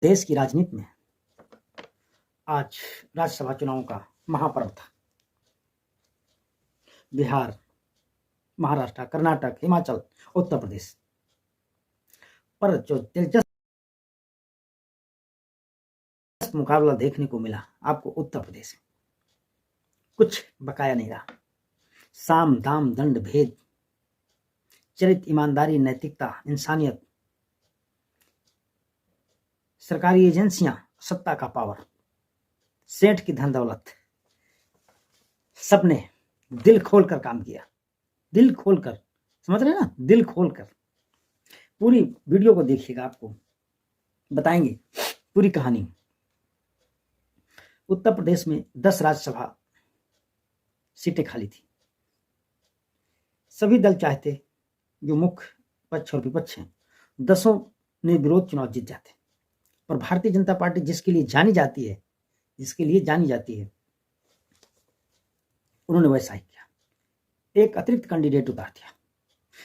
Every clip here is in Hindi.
देश की राजनीति में आज राज्यसभा चुनावों का महापर्व था। बिहार, महाराष्ट्र, कर्नाटक, हिमाचल, उत्तर प्रदेश, पर जो दिलचस्प मुकाबला देखने को मिला आपको उत्तर प्रदेश में, कुछ बकाया नहीं रहा। साम दाम दंड भेद, चरित्र, ईमानदारी, नैतिकता, इंसानियत, सरकारी एजेंसियां, सत्ता का पावर, सेठ की धन दौलत, सबने दिल खोलकर काम किया। दिल खोलकर, समझ रहे हैं ना, दिल खोलकर। पूरी वीडियो को देखिएगा, आपको बताएंगे पूरी कहानी। उत्तर प्रदेश में 10 राज्यसभा सीटें खाली थी। सभी दल चाहते, जो मुख्य पक्ष और विपक्ष हैं, 10 ने विरोध चुनाव जीत जाते, पर भारतीय जनता पार्टी जिसके लिए जानी जाती है, उन्होंने वैसा ही किया। एक अतिरिक्त कैंडिडेट उतार दिया।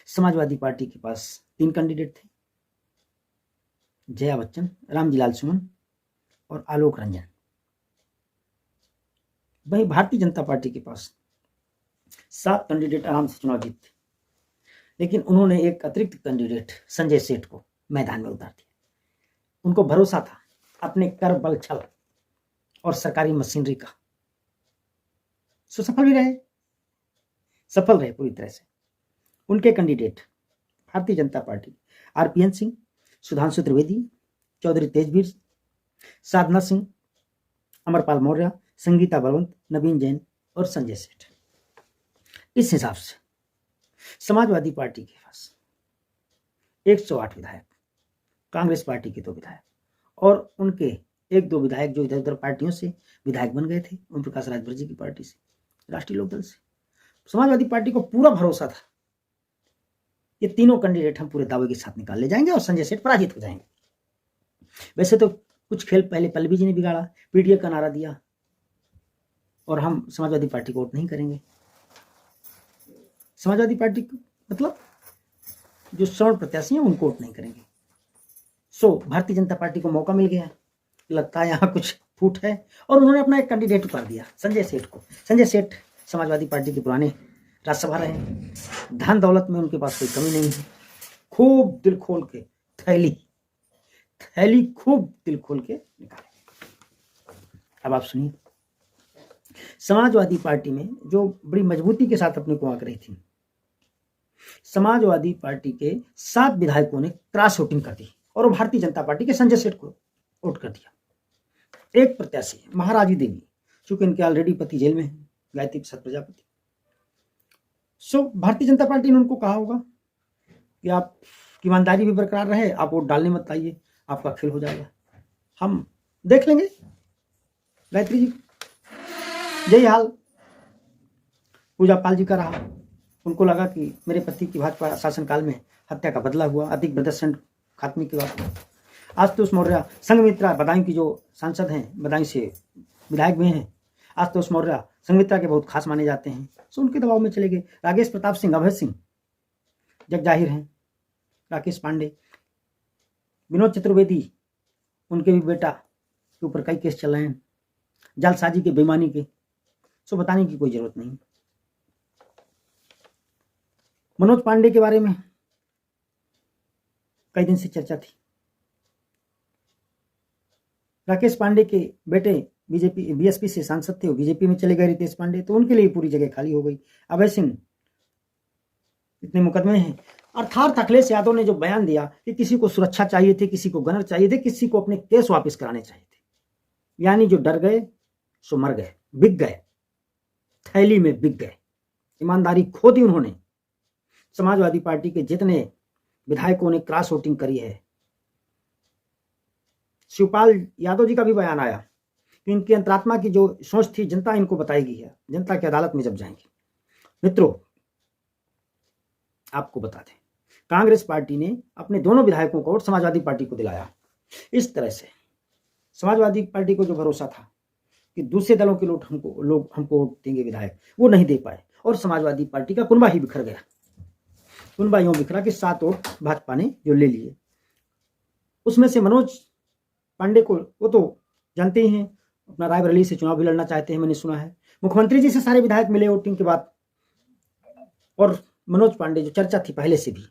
समाजवादी पार्टी के पास 3 कैंडिडेट थे, जया बच्चन, रामजी लाल सुमन और आलोक रंजन। वहीं भारतीय जनता पार्टी के पास 7 कैंडिडेट आराम से चुनाव जीतते, लेकिन उन्होंने एक अतिरिक्त कैंडिडेट संजय सेठ को मैदान में उतार दिया। उनको भरोसा था अपने कर, बल, छल और सरकारी मशीनरी का, सो सफल रहे पूरी तरह से। उनके candidate Bharatiya Janata party RPN Singh, Sudhanshu Trivedi, Chaudhary Tejveer, साधना सिंह, अमरपाल मौर्य, संगीता बलवंत, नवीन जैन और संजय सेठ। इस हिसाब से समाजवादी पार्टी के पास 108 विधायक, कांग्रेस पार्टी के 2 विधायक और उनके 1-2 विधायक जो इधर उधर पार्टियों से विधायक बन गए थे, ओम प्रकाश राजभर जी की पार्टी से, राष्ट्रीय लोकदल से। समाजवादी पार्टी को पूरा भरोसा था ये तीनों कैंडिडेट हम पूरे दावे के साथ निकाल ले जाएंगे और संजय सेठ पराजित हो जाएंगे। वैसे तो कुछ खेल पहले पल्लवी जी ने बिगाड़ा, पीडीए का नारा दिया और हम समाजवादी पार्टी को वोट नहीं करेंगे। समाजवादी पार्टी को मतलब जो स्वर्ण प्रत्याशी हैं उनको वोट नहीं करेंगे। सो भारतीय जनता पार्टी को मौका मिल गया, लगता है यहाँ कुछ फूट है, और उन्होंने अपना एक कैंडिडेट उतार दिया, संजय सेठ को। संजय सेठ समाजवादी पार्टी के पुराने राज्यसभा रहे हैं, धन दौलत में उनके पास कोई कमी नहीं है। खूब दिल खोल के थैली खूब दिल खोल के निकाले। अब आप सुनिए, समाजवादी पार्टी में जो बड़ी मजबूती के साथ अपने को आंक रही थी, समाजवादी पार्टी के 7 विधायकों ने क्रॉस वोटिंग कर दी और वो भारतीय जनता पार्टी के संजय सेठ को वोट कर दिया। एक प्रत्याशी महाराजी देवी, चूंकि इनके ऑलरेडी पति जेल में है, गायत्री प्रसाद प्रजापति। सो भारतीय जनता पार्टी ने उनको कहा होगा कि आप ईमानदारी भी बरकरार रहे, आप वोट डालने मत आइए, आपका खेल हो जाएगा, हम देख लेंगे। गायत्री जी यही हाल पूजा पाल जी का रहा। उनको लगा कि मेरे पति की भाजपा शासनकाल में हत्या का बदला हुआ, अधिक प्रदर्शन खात्मे की बात। आशुतोष मौर्य, संघमित्रा बदायूं की जो सांसद हैं, बदायूं से विधायक भी हैं, आशुतोष मौर्य संघमित्रा के बहुत खास माने जाते हैं, सो उनके दबाव में चले गए। राकेश प्रताप सिंह, अभय सिंह जग जाहिर हैं, राकेश पांडे, विनोद चतुर्वेदी, उनके भी बेटा के ऊपर कई केस चल रहे हैं, जालसाजी के, बेईमानी के, सो बताने की कोई जरूरत नहीं। मनोज पांडे के बारे में कई दिन से चर्चा थी। राकेश पांडे के बेटे बीजेपी बीएसपी से सांसद थे, वो बीजेपी में चले गए, रितेश पांडे, तो उनके लिए पूरी जगह खाली हो गई। अभय सिंह, इतने मुकदमे हैं। अर्थात अखिलेश यादव ने जो बयान दिया कि किसी को सुरक्षा चाहिए थी, किसी को गनर चाहिए थे, किसी को अपने केस वापस कराने चाहिए थे, यानी जो डर गए सो मर गए, बिक गए, थैली में बिक गए, ईमानदारी खो दी उन्होंने। समाजवादी पार्टी के जितने विधायकों ने क्रॉस वोटिंग करी है, शिवपाल यादव जी का भी बयान आया कि इनकी अंतरात्मा की जो सोच थी जनता इनको बताएगी है, जनता की अदालत में जब जाएंगे। मित्रों, आपको बता दें, कांग्रेस पार्टी ने अपने दोनों विधायकों को वोट समाजवादी पार्टी को दिलाया। इस तरह से समाजवादी पार्टी को जो भरोसा था कि दूसरे दलों के लोग हमको वोट देंगे विधायक, वो नहीं दे पाए और समाजवादी पार्टी का कुनबा ही बिखर गया। कुनबा यूं बिखरा कि 7 वोट भाजपा ने जो ले लिए, उसमें से मनोज पांडे को वो तो जानते ही हैं, अपना रायबरेली से चुनाव भी लड़ना चाहते हैं, मैंने सुना है। मुख्यमंत्री जी से सारे विधायक मिले वोटिंग के बाद, और मनोज पांडे जो चर्चा थी पहले से भी,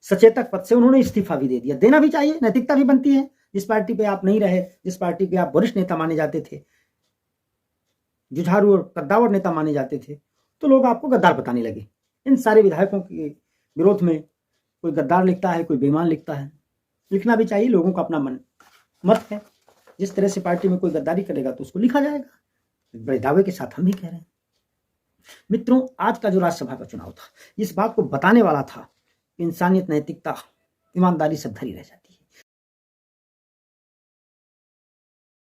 सचेतक पद से उन्होंने इस्तीफा भी दे दिया। देना भी चाहिए, नैतिकता भी बनती है। जिस पार्टी पे आप नहीं रहे, जिस पार्टी पे आप वरिष्ठ नेता माने जाते थे, जुझारू और कद्दावर नेता माने जाते थे, तो लोग आपको गद्दार बताने लगे। इन सारे विधायकों के विरोध में कोई गद्दार लिखता है, कोई बेईमान लिखता है, लिखना भी चाहिए, लोगों का अपना मत है। जिस तरह से पार्टी में कोई गद्दारी करेगा तो उसको लिखा जाएगा। बड़े दावे के साथ हम भी कह रहे हैं। मित्रों, आज का जो राज्यसभा का चुनाव था, इस बात को बताने वाला था कि इंसानियत, नैतिकता, ईमानदारी सब धरी रह जाती है।